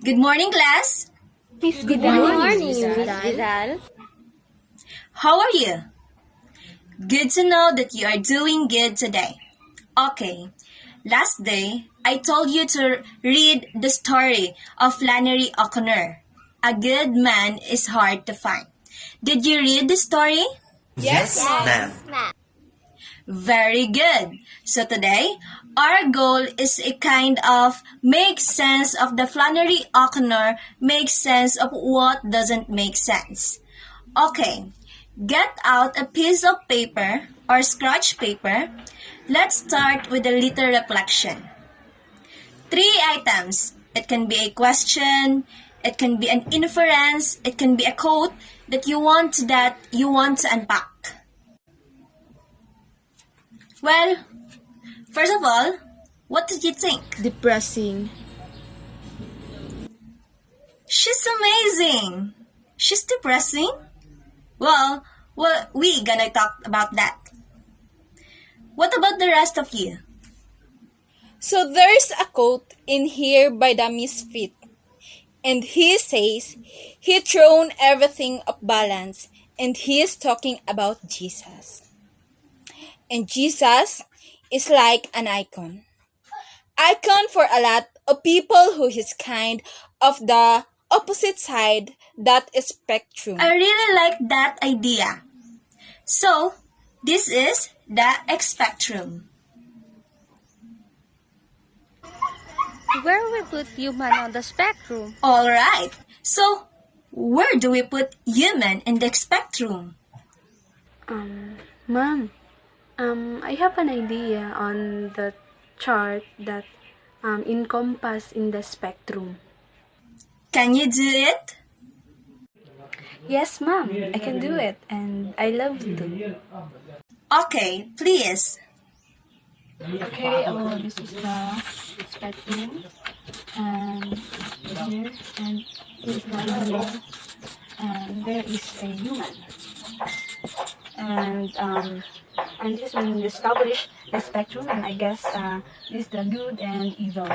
Good morning, class. Good morning, Miss Vidal. How are you? Good to know that you are doing good today. Okay, last day I told you to read the story of Flannery O'Connor. A good man is hard to find. Did you read the story? Yes, ma'am. Very good. So today, our goal is a kind of make sense of the Flannery O'Connor, make sense of what doesn't make sense. Okay, get out a piece of paper or scratch paper. Let's start with a little reflection. 3 items. It can be a question, it can be an inference, it can be a quote that you want to unpack. Well, first of all, what did you think? Depressing. She's amazing. She's depressing? Well, we gonna talk about that. What about the rest of you? So there's a quote in here by the misfit. And he says, he thrown everything off balance. And he is talking about Jesus. And Jesus is like an icon. Icon for a lot of people who is kind of the opposite side, that spectrum. I really like that idea. So, this is the spectrum. Where we put human on the spectrum? Alright, so where do we put human in the spectrum? Ma'am, I have an idea on the chart that encompass in the spectrum. Can you do it? Yes, ma'am, I can do it, and I love to. Okay, please. Okay, this is the spectrum, and here, and here's the here, and there is a human. And this will establish the spectrum, and I guess this is the good and evil.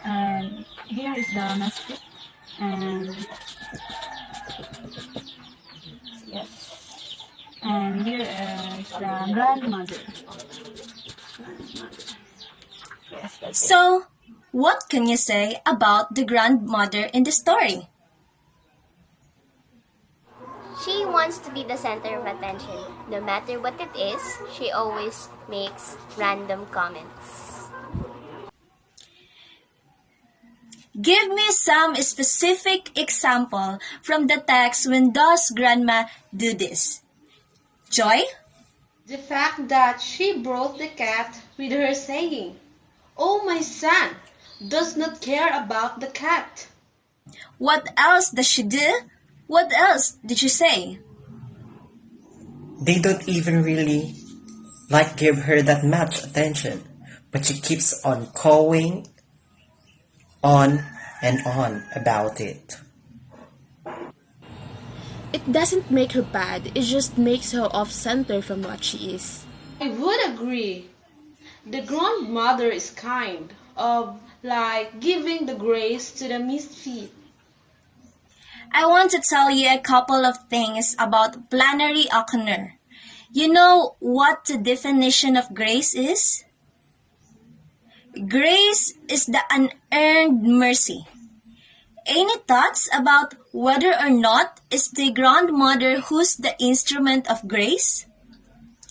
And here is the mascot, and yes, and here is the grandmother. Yes, that's it. So, what can you say about the grandmother in the story? She wants to be the center of attention. No matter what it is, she always makes random comments. Give me some specific example from the text when does grandma do this? Joy? The fact that she brought the cat with her saying, "Oh, my son does not care about the cat." What else does she do? What else did she say? They don't even really give her that much attention, but she keeps on going on and on about it. It doesn't make her bad, it just makes her off-center from what she is. I would agree. The grandmother is kind of giving the grace to the misfit. I want to tell you a couple of things about Flannery O'Connor. You know what the definition of grace is? Grace is the unearned mercy. Any thoughts about whether or not it's the grandmother who's the instrument of grace?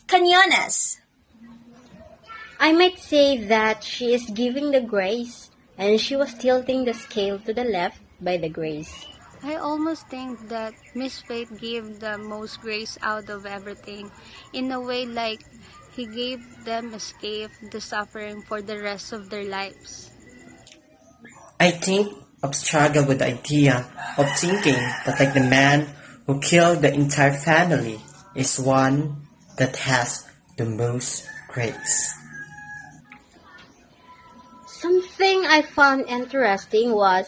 Canyones. I might say that she is giving the grace, and she was tilting the scale to the left by the grace. I almost think that Miss Faith gave the most grace out of everything, in a way like he gave them escape the suffering for the rest of their lives. I think of struggle with the idea of thinking that the man who killed the entire family is one that has the most grace. Something I found interesting was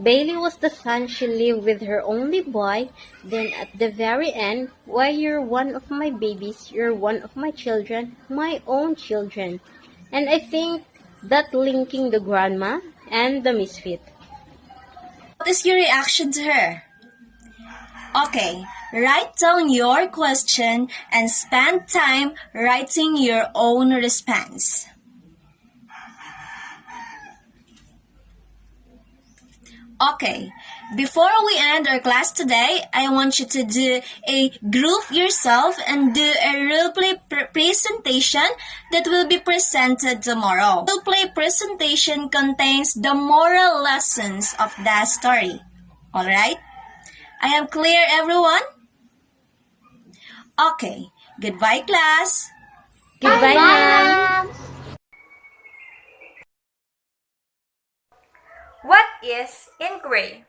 Bailey was the son she lived with her only boy. Then at the very end, why, you're one of my babies, you're one of my children, my own children. And I think that linking the grandma and the misfit. What is your reaction to her? Okay, write down your question and spend time writing your own response. Okay, before we end our class today, I want you to do a group yourself and do a role play presentation that will be presented tomorrow. Role play presentation contains the moral lessons of that story. Alright? I am clear, everyone? Okay, goodbye, class. Goodbye, ma'am. What is inquiry?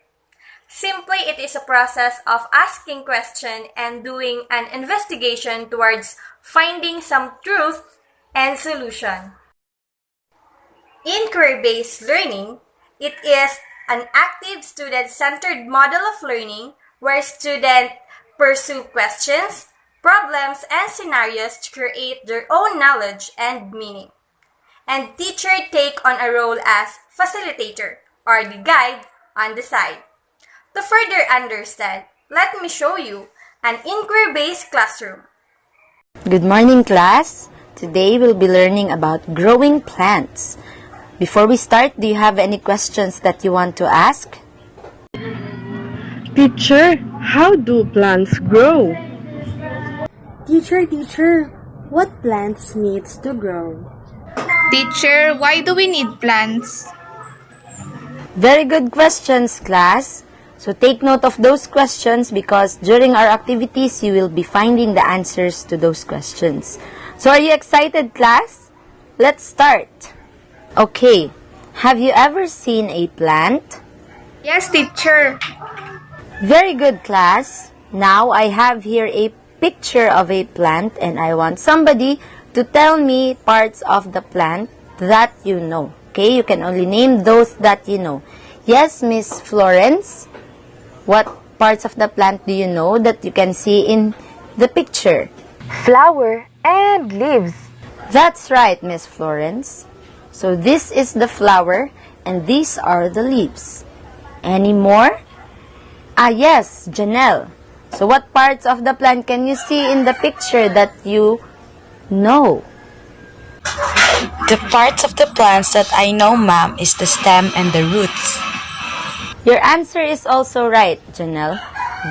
Simply, it is a process of asking questions and doing an investigation towards finding some truth and solution. Inquiry-based learning, it is an active student-centered model of learning where students pursue questions, problems, and scenarios to create their own knowledge and meaning. And teacher take on a role as facilitator or the guide on the side. To further understand, let me show you an inquiry-based classroom. Good morning, class. Today we'll be learning about growing plants. Before we start, do you have any questions that you want to ask? Teacher, how do plants grow? Teacher, what plants needs to grow? Teacher, why do we need plants? Very good questions, class. So take note of those questions because during our activities, you will be finding the answers to those questions. So are you excited, class? Let's start. Okay, have you ever seen a plant? Yes, teacher. Very good, class. Now I have here a picture of a plant and I want somebody to tell me parts of the plant that you know. Okay, you can only name those that you know. Yes, Miss Florence, what parts of the plant do you know that you can see in the picture? Flower and leaves. That's right, Miss Florence. So this is the flower and these are the leaves. Any more? Ah, yes, Janelle. So what parts of the plant can you see in the picture that you know? The parts of the plants that I know, ma'am, is the stem and the roots. Your answer is also right, Janelle.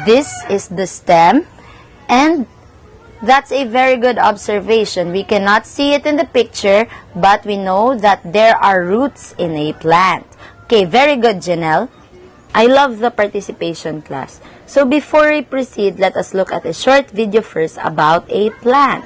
This is the stem and that's a very good observation. We cannot see it in the picture, but we know that there are roots in a plant. Okay, very good, Janelle. I love the participation, class. So before we proceed, let us look at a short video first about a plant.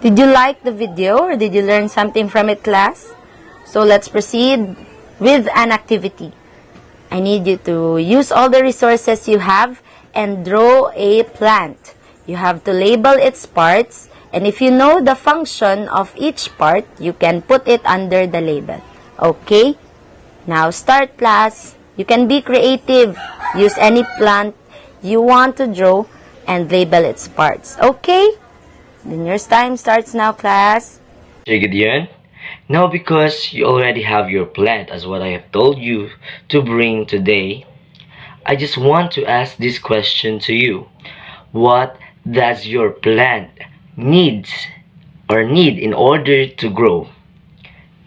Did you like the video or did you learn something from it, class? So let's proceed with an activity. I need you to use all the resources you have and draw a plant. You have to label its parts, and if you know the function of each part, you can put it under the label. Okay? Now start, class. You can be creative. Use any plant you want to draw and label its parts. Okay? Then your time starts now, class. Hey Gideon, now because you already have your plant as what I have told you to bring today, I just want to ask this question to you. What does your plant needs or need in order to grow?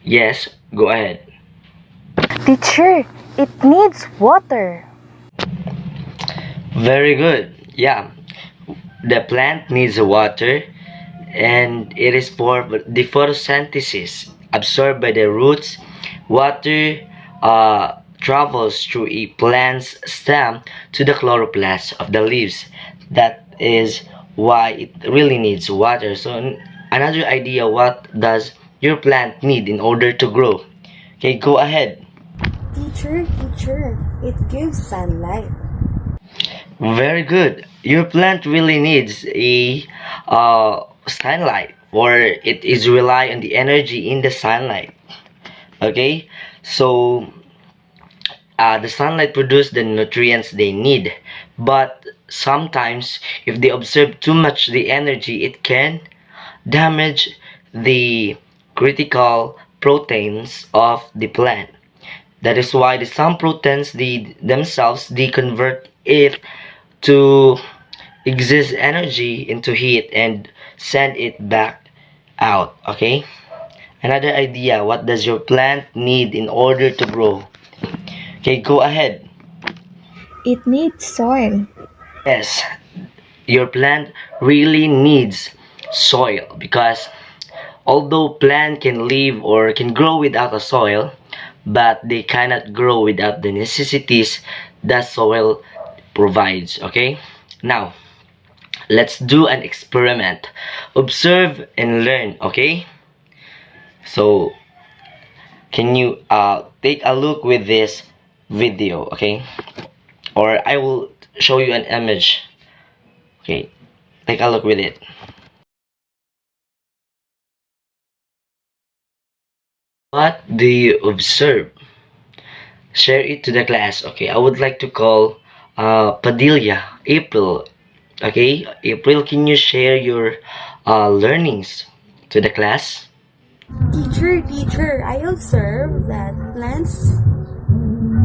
Yes, go ahead. Teacher, it needs water. Very good. Yeah, the plant needs water, and it is for the photosynthesis absorbed by the roots. Water travels through a plant's stem to the chloroplast of the leaves. That is why it really needs water. So another idea, what does your plant need in order to grow? Okay, go ahead. Teacher, it gives sunlight. Very good. Your plant really needs a sunlight, or it is rely on the energy in the sunlight. Okay, so the sunlight produce the nutrients they need, but sometimes if they absorb too much the energy, it can damage the critical proteins of the plant. That is why the some proteins themselves they convert it to exist energy into heat and send it back out. Okay, another idea, what does your plant need in order to grow? Okay, go ahead. It needs soil. Yes, your plant really needs soil, because although plant can live or can grow without a soil, but they cannot grow without the necessities that soil provides. Okay, now let's do an experiment. Observe and learn. Okay, so can you take a look with this video? Okay, or I will show you an image. Okay, take a look with it. What do you observe? Share it to the class. Okay, I would like to call Padilla, April. Okay, April, can you share your learnings to the class? Teacher, I observe that plants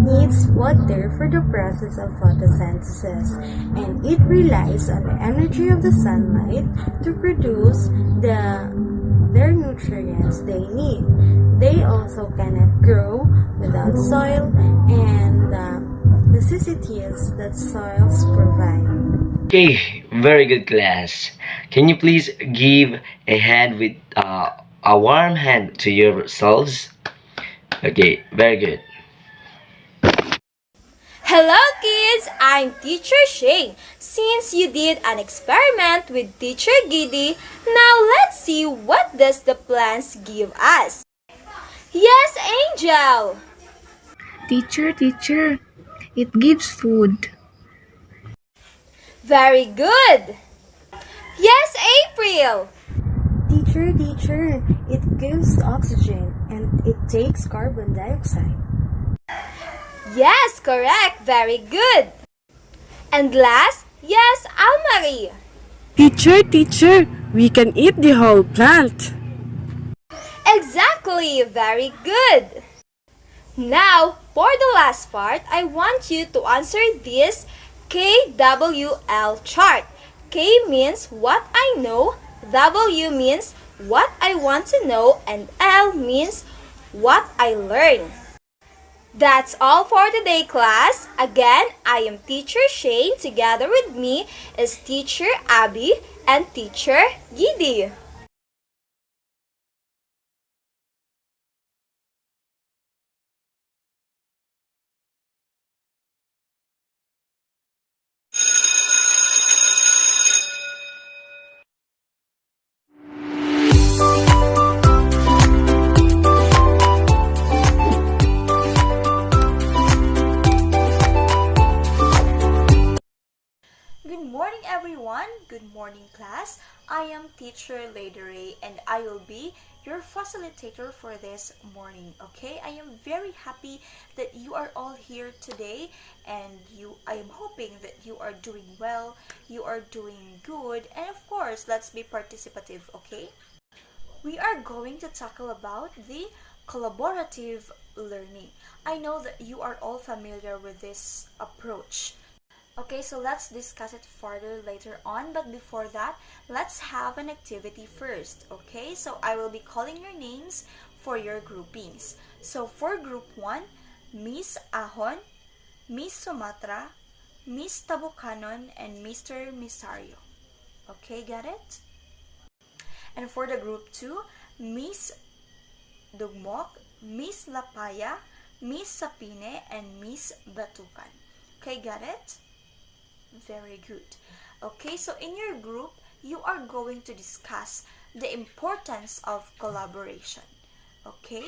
needs water for the process of photosynthesis, and it relies on the energy of the sunlight to produce their nutrients they need. They also cannot grow without soil and necessities that soils provide. Okay, very good class. Can you please give a hand with a warm hand to yourselves? Okay, very good. Hello kids, I'm Teacher Shane. Since you did an experiment with Teacher Giddy, now let's see what does the plants give us. Yes, Angel! Teacher, it gives food. Very good! Yes, April! Teacher, it gives oxygen and it takes carbon dioxide. Yes, correct. Very good. And last, yes, Almarie. Teacher, we can eat the whole plant. Exactly. Very good. Now, for the last part, I want you to answer this KWL chart. K means what I know, W means what I want to know, and L means what I learn. That's all for today, class. Again, I am Teacher Shane. Together with me is Teacher Abby and Teacher Giddy. Good morning, everyone. Good morning, class. I am Teacher Ladere, and I will be your facilitator for this morning. Okay, I am very happy that you are all here today, and I am hoping that you are doing well, you are doing good, and of course, let's be participative. Okay, we are going to tackle about the collaborative learning. I know that you are all familiar with this approach. Okay, so let's discuss it further later on, but before that, let's have an activity first. Okay, so I will be calling your names for your groupings. So for group 1, Miss Ahon, Miss Sumatra, Miss Tabukanon, and Mr. Misario. Okay, got it? And for the group 2, Miss Dugmok, Miss Lapaya, Miss Sapine, and Miss Batukan. Okay, got it? Very good. Okay, so in your group, you are going to discuss the importance of collaboration. Okay?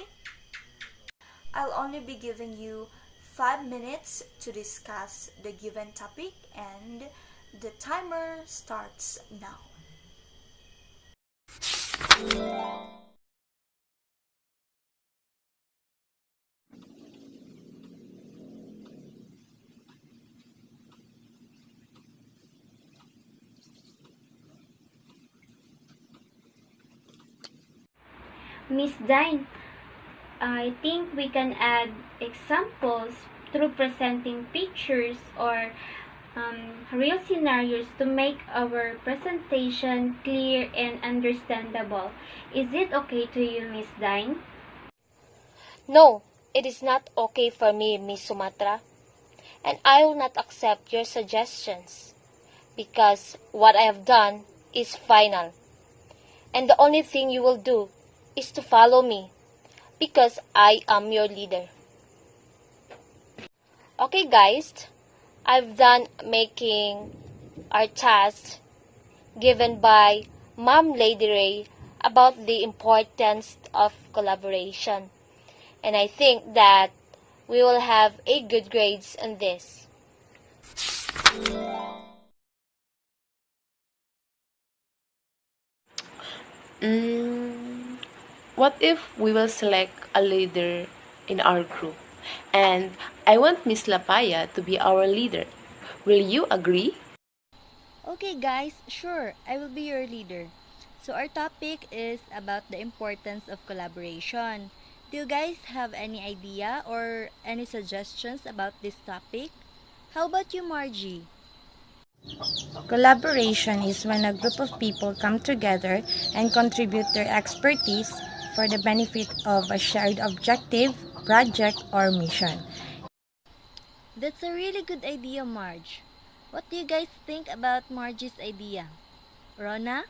I'll only be giving you 5 minutes to discuss the given topic, and the timer starts now. Miss Dine, I think we can add examples through presenting pictures or real scenarios to make our presentation clear and understandable. Is it okay to you, Miss Dine? No, it is not okay for me, Miss Sumatra, and I will not accept your suggestions because what I have done is final, and the only thing you will do is to follow me because I am your leader. Okay guys, I've done making our task given by Ma'am Lady Ray about the importance of collaboration. And I think that we will have a good grades on this. What if we will select a leader in our group? And I want Miss Lapaya to be our leader. Will you agree? Okay guys, sure, I will be your leader. So our topic is about the importance of collaboration. Do you guys have any idea or any suggestions about this topic? How about you, Margie? Collaboration is when a group of people come together and contribute their expertise for the benefit of a shared objective, project, or mission. That's a really good idea, Marge. What do you guys think about Margie's idea? Rona?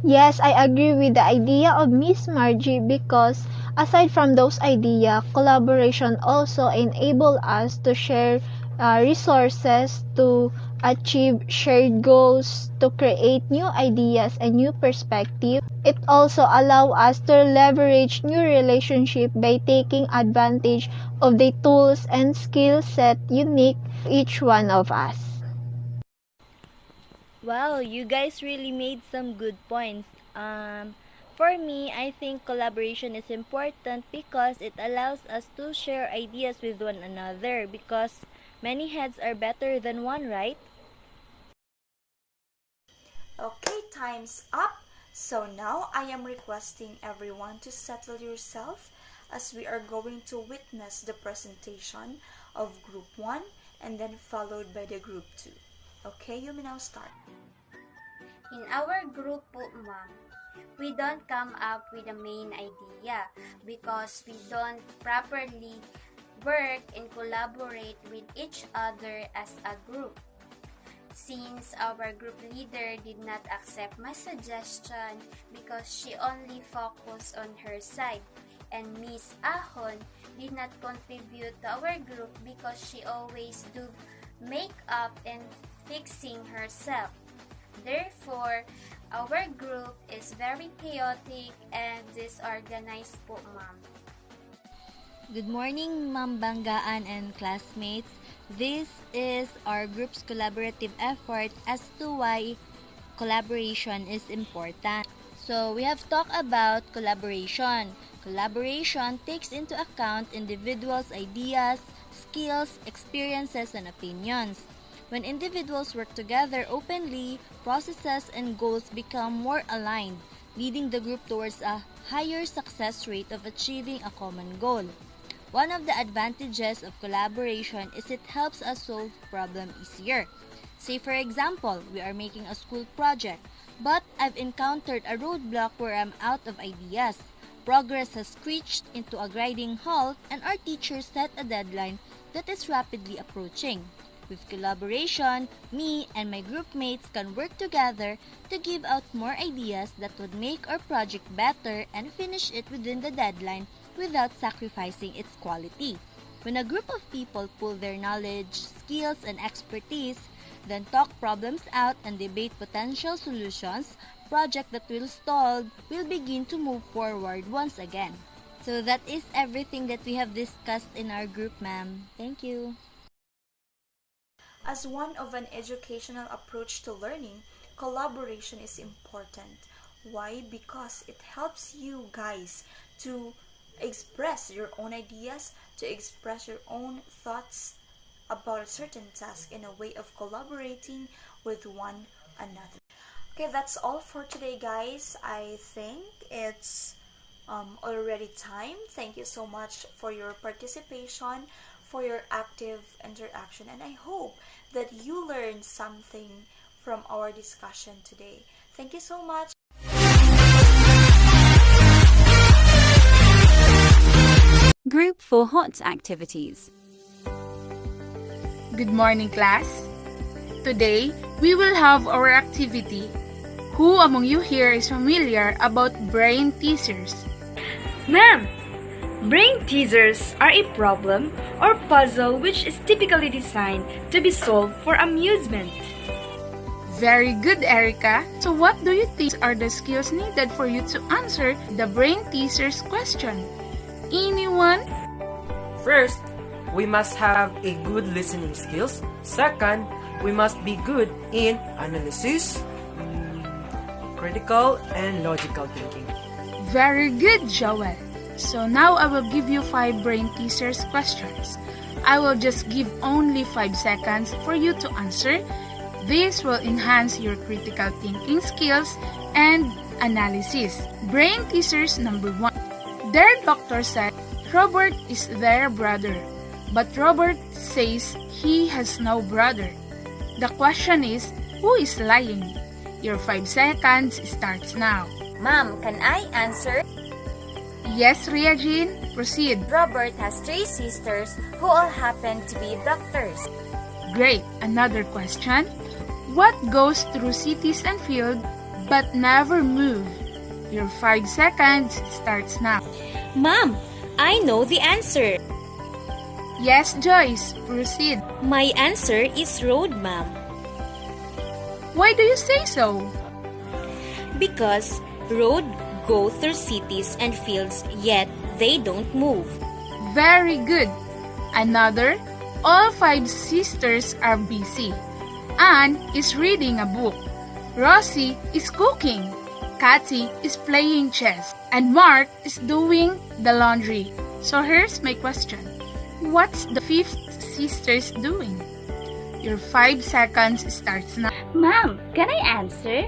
Yes, I agree with the idea of Miss Margie because aside from those ideas, collaboration also enable us to share resources to achieve shared goals, to create new ideas and new perspective. It also allow us to leverage new relationship by taking advantage of the tools and skill set unique to each one of us. Wow, you guys really made some good points. For me, I think collaboration is important because it allows us to share ideas with one another because many heads are better than one, right? Okay, time's up. So now I am requesting everyone to settle yourself as we are going to witness the presentation of Group 1 and then followed by the Group 2. Okay, you may now start. In our group po, ma'am, we don't come up with a main idea because we don't properly work and collaborate with each other as a group. Since our group leader did not accept my suggestion because she only focused on her side, and Miss Ahon did not contribute to our group because she always do makeup and fixing herself. Therefore, our group is very chaotic and disorganized po, ma'am. Good morning, Ma'am Banggaan and classmates. This is our group's collaborative effort as to why collaboration is important. So, we have talked about collaboration. Collaboration takes into account individuals' ideas, skills, experiences, and opinions. When individuals work together openly, processes and goals become more aligned, leading the group towards a higher success rate of achieving a common goal. One of the advantages of collaboration is it helps us solve problems easier. Say for example, we are making a school project, but I've encountered a roadblock where I'm out of ideas. Progress has screeched into a grinding halt and our teacher set a deadline that is rapidly approaching. With collaboration, me and my group mates can work together to give out more ideas that would make our project better and finish it within the deadline without sacrificing its quality. When a group of people pool their knowledge, skills, and expertise, then talk problems out and debate potential solutions, project that will stall will begin to move forward once again. So that is everything that we have discussed in our group, ma'am. Thank you. As one of an educational approach to learning, collaboration is important. Why? Because it helps you guys to express your own ideas, to express your own thoughts about a certain task in a way of collaborating with one another. Okay, that's all for today, guys. I think it's already time. Thank you so much for your participation, for your active interaction, and I hope that you learned something from our discussion today. Thank you so much. Group for Hot Activities. Good morning, class. Today, we will have our activity. Who among you here is familiar about brain teasers? Ma'am, brain teasers are a problem or puzzle which is typically designed to be solved for amusement. Very good, Erica. So what do you think are the skills needed for you to answer the brain teasers question? Anyone? First, we must have a good listening skills. Second, we must be good in analysis, critical and logical thinking. Very good, Joel. So now I will give you 5 brain teasers questions. I will just give only 5 seconds for you to answer. This will enhance your critical thinking skills and analysis. Brain teasers number 1. Their doctor said Robert is their brother, but Robert says he has no brother. The question is, who is lying? Your 5 seconds starts now. Ma'am, can I answer? Yes, Ria Jean, proceed. Robert has 3 sisters who all happen to be doctors. Great. Another question. What goes through cities and fields but never move? Your 5 seconds starts now. Ma'am, I know the answer. Yes, Joyce, proceed. My answer is road, ma'am. Why do you say so? Because road go through cities and fields, yet they don't move. Very good. Another, all 5 sisters are busy. Anne is reading a book. Rosie is cooking. Kathy is playing chess. And Mark is doing the laundry. So here's my question. What's the 5th sisters doing? Your 5 seconds starts now. Ma'am, can I answer?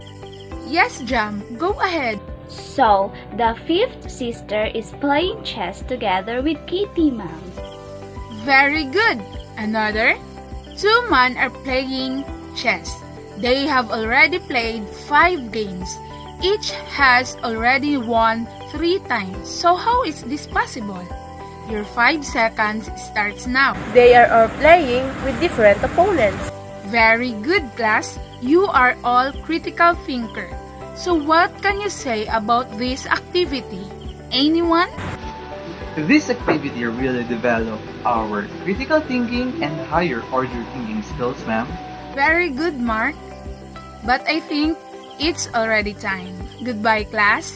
Yes, Jam. Go ahead. So, the 5th sister is playing chess together with Kitty, ma'am. Very good. Another, 2 men are playing chess. They have already played 5 games. Each has already won 3 times. So how is this possible? Your 5 seconds starts now. They are all playing with different opponents. Very good, class. You are all critical thinker. So what can you say about this activity? Anyone? This activity really developed our critical thinking and higher order thinking skills, ma'am. Very good, Mark. But I think it's already time. Goodbye, class.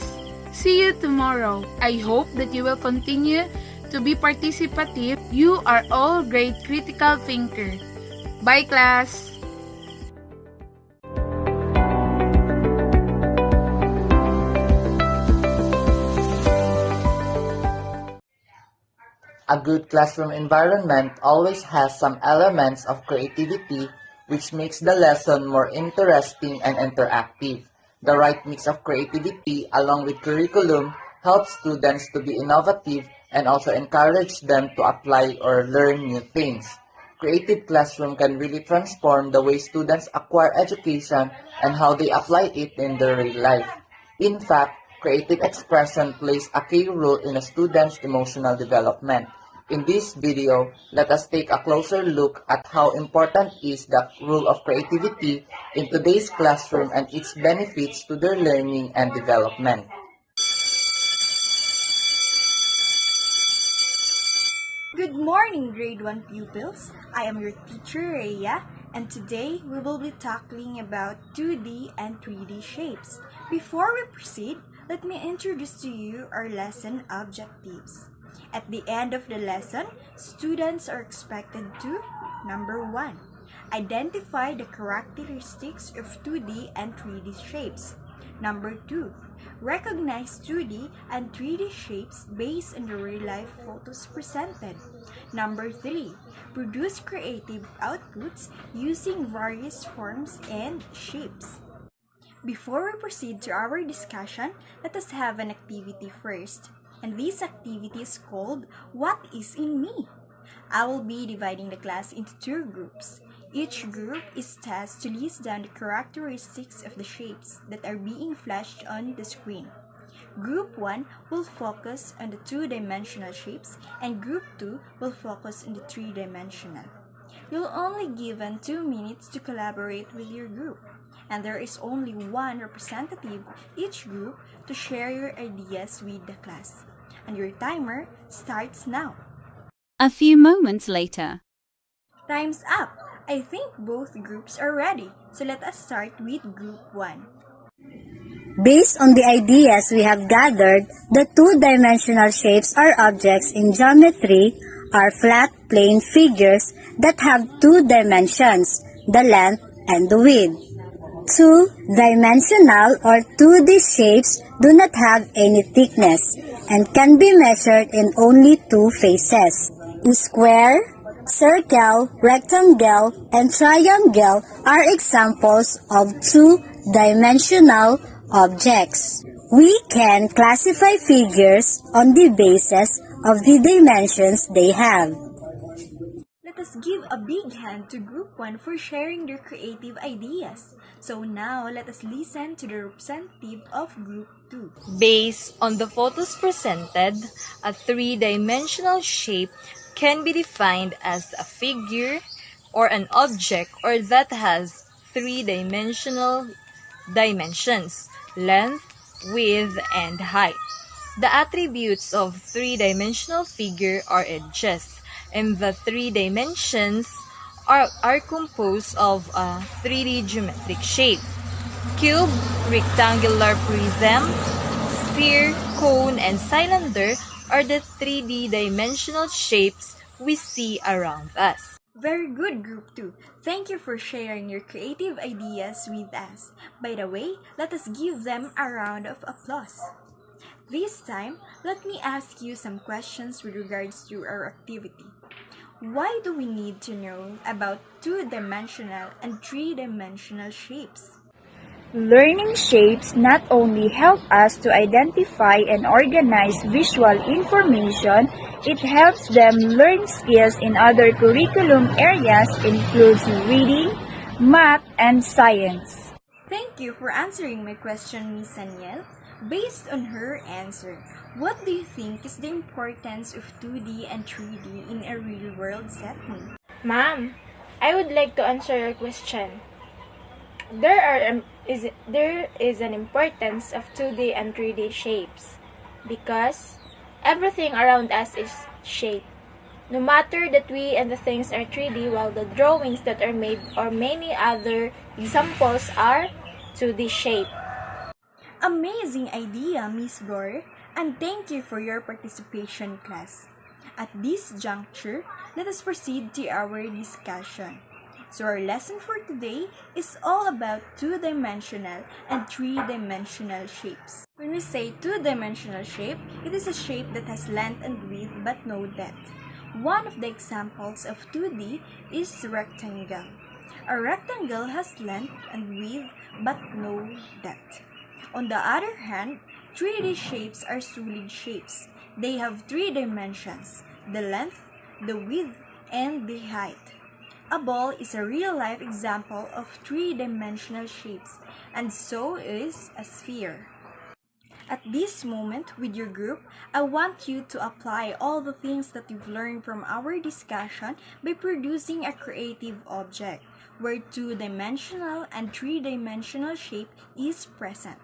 See you tomorrow. I hope that you will continue to be participative. You are all great critical thinkers. Bye, class. A good classroom environment always has some elements of creativity which makes the lesson more interesting and interactive. The right mix of creativity along with curriculum helps students to be innovative and also encourage them to apply or learn new things. Creative classroom can really transform the way students acquire education and how they apply it in their real life. In fact, creative expression plays a key role in a student's emotional development. In this video, let us take a closer look at how important is the role of creativity in today's classroom and its benefits to their learning and development. Good morning, grade 1 pupils. I am your teacher, Rhea, and today we will be tackling about 2D and 3D shapes. Before we proceed, let me introduce to you our lesson objectives. At the end of the lesson, students are expected to: number 1, identify the characteristics of 2D and 3D shapes. Number 2, recognize 2D and 3D shapes based on the real-life photos presented. Number 3, produce creative outputs using various forms and shapes. Before we proceed to our discussion, let us have an activity first. And this activity is called What is in Me? I will be dividing the class into 2 groups. Each group is tasked to list down the characteristics of the shapes that are being flashed on the screen. Group 1 will focus on the 2-dimensional shapes and Group 2 will focus on the 3-dimensional. You'll only given 2 minutes to collaborate with your group, and there is only 1 representative each group to share your ideas with the class. And your timer starts now. A few moments later. Time's up! I think both groups are ready, so let us start with Group 1. Based on the ideas we have gathered, the 2-dimensional shapes or objects in geometry are flat, plane figures that have 2 dimensions, the length and the width. 2-dimensional or 2D shapes do not have any thickness and can be measured in only 2 faces. Square, circle, rectangle, and triangle are examples of 2-dimensional objects. We can classify figures on the basis of the dimensions they have. Let us give a big hand to Group 1 for sharing their creative ideas. So now, let us listen to the representative of Group 2. Based on the photos presented, a 3-dimensional shape can be defined as a figure or an object or that has 3-dimensional dimensions, length, width, and height. The attributes of 3-dimensional figure are edges, and the 3 dimensions are composed of a 3D geometric shape: cube, rectangular prism, sphere, cone, and cylinder are the 3D dimensional shapes we see around us. Very good, Group 2. Thank you for sharing your creative ideas with us. By the way, let us give them a round of applause. This time, let me ask you some questions with regards to our activity. Why do we need to know about 2-dimensional and 3-dimensional shapes? Learning shapes not only help us to identify and organize visual information, it helps them learn skills in other curriculum areas including reading, math, and science. Thank you for answering my question, Miss Danielle. Based on her answer, what do you think is the importance of 2D and 3D in a real-world setting? Ma'am, I would like to answer your question. There is an importance of 2D and 3D shapes because everything around us is shaped. No matter that we and the things are 3D while the drawings that are made or many other examples are 2D shape. Amazing idea, Miss Gore, and thank you for your participation, class. At this juncture, let us proceed to our discussion. So our lesson for today is all about 2-dimensional and 3-dimensional shapes. When we say 2-dimensional shape, it is a shape that has length and width but no depth. One of the examples of 2D is rectangle. A rectangle has length and width but no depth. On the other hand, 3D shapes are solid shapes. They have three dimensions: the length, the width, and the height. A ball is a real-life example of three-dimensional shapes, and so is a sphere. At this moment, with your group, I want you to apply all the things that you've learned from our discussion by producing a creative object, where two-dimensional and three-dimensional shape is present.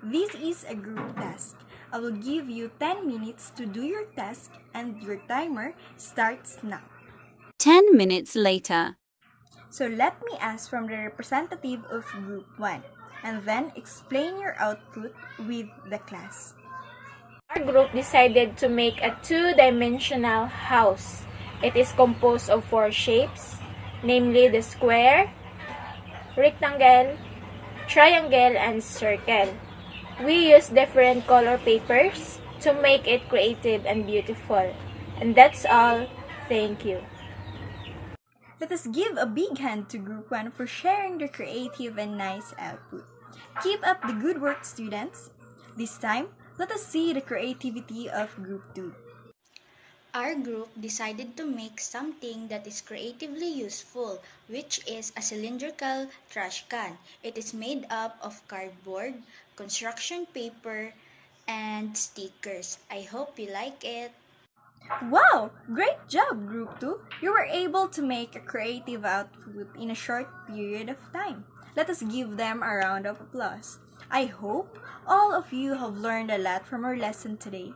This is a group task. I will give you 10 minutes to do your task, and your timer starts now. 10 minutes later. So let me ask from the representative of Group 1, and then explain your output with the class. Our group decided to make a two-dimensional house. It is composed of four shapes, namely the square, rectangle, triangle, and circle. We use different color papers to make it creative and beautiful. And that's all. Thank you. Let us give a big hand to Group 1 for sharing their creative and nice output. Keep up the good work, students. This time, let us see the creativity of Group 2. Our group decided to make something that is creatively useful, which is a cylindrical trash can. It is made up of cardboard, construction paper, and stickers. I hope you like it. Wow! Great job, Group 2! You were able to make a creative output in a short period of time. Let us give them a round of applause. I hope all of you have learned a lot from our lesson today.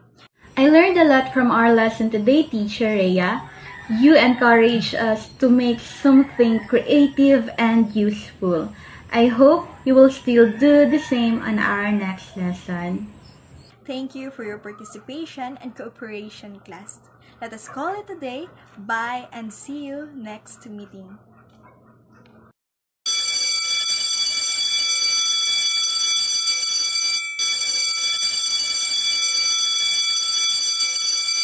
I learned a lot from our lesson today, Teacher Rhea. You encouraged us to make something creative and useful. I hope you will still do the same on our next lesson. Thank you for your participation and cooperation, class. Let us call it a day. Bye and see you next meeting.